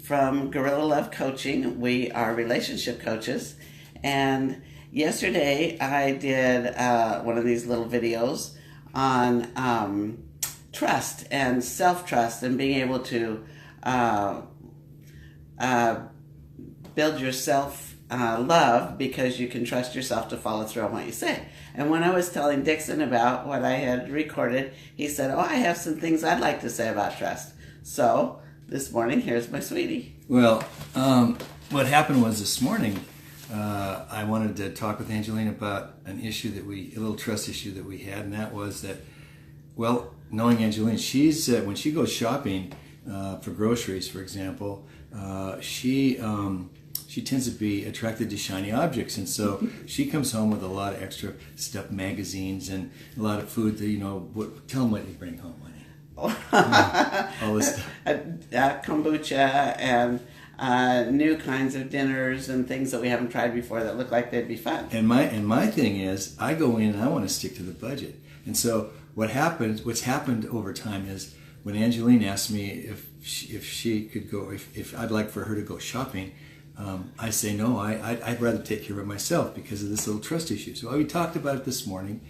From Gorilla Love Coaching. We are relationship coaches, and yesterday I did one of these little videos on trust and self-trust and being able to build your self-love because you can trust yourself to follow through on what you say. And when I was telling Dixon about what I had recorded, he said, "Oh, I have some things I'd like to say about trust." So this morning, here's my sweetie. Well, what happened was this morning, I wanted to talk with Angeline about a little trust issue that we had, and that was that, well, knowing Angeline, she's when she goes shopping for groceries, for example, she tends to be attracted to shiny objects, and so she comes home with a lot of extra stuff, magazines, and a lot of food that, tell them what you bring home, honey. All this stuff. Kombucha and new kinds of dinners and things that we haven't tried before that look like they'd be fun. And my thing is, I go in and I want to stick to the budget. And so what's happened over time is when Angeline asked me if she could go, if I'd like for her to go shopping, I say no. I'd rather take care of it myself because of this little trust issue. So we talked about it this morning,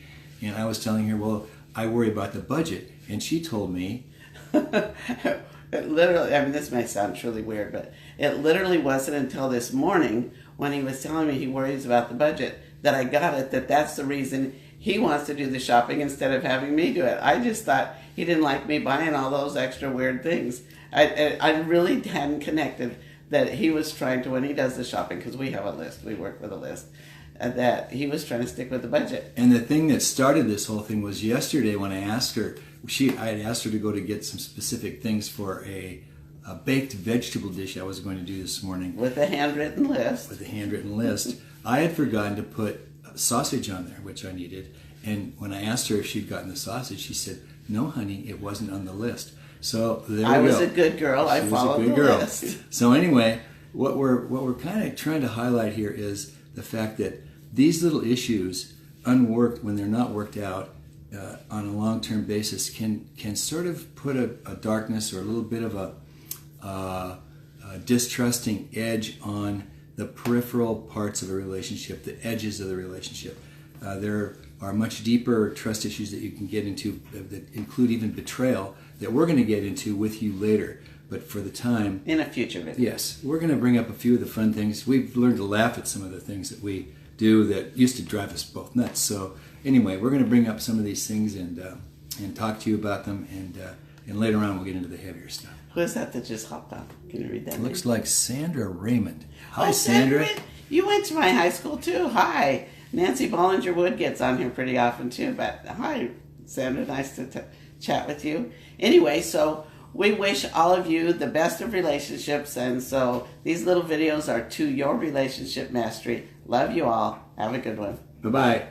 and I was telling her, well, I worry about the budget, and she told me. It literally, I mean, this may sound truly weird, but it literally wasn't until this morning when he was telling me he worries about the budget that I got it, that's the reason he wants to do the shopping instead of having me do it. I just thought he didn't like me buying all those extra weird things. I really hadn't connected that he was trying to, when he does the shopping, because we have a list, we work with a list, that he was trying to stick with the budget. And the thing that started this whole thing was yesterday when I asked her, I had asked her to go to get some specific things for a baked vegetable dish I was going to do this morning. With a handwritten list. I had forgotten to put sausage on there, which I needed. And when I asked her if she'd gotten the sausage, she said, "No, honey, it wasn't on the list." So there we go. I was a good girl. I followed the list. So anyway, what we're kind of trying to highlight here is the fact that these little issues, unworked, when they're not worked out on a long-term basis, can sort of put a darkness or a little bit of a distrusting edge on the peripheral parts of a relationship, the edges of the relationship. There are much deeper trust issues that you can get into that include even betrayal that we're going to get into with you later. But for the time... in a future video. Yes. We're going to bring up a few of the fun things. We've learned to laugh at some of the things that we do that used to drive us both nuts. So anyway, we're going to bring up some of these things and talk to you about them, and later on we'll get into the heavier stuff. Who is that just hopped on? Can you read that? It looks like Sandra Raymond. Hi, Sandra. You went to my high school too. Hi. Nancy Bollinger Wood gets on here pretty often too, but hi, Sandra. Nice to chat with you. Anyway, so we wish all of you the best of relationships, and so these little videos are to your relationship mastery. Love you all. Have a good one. Bye-bye.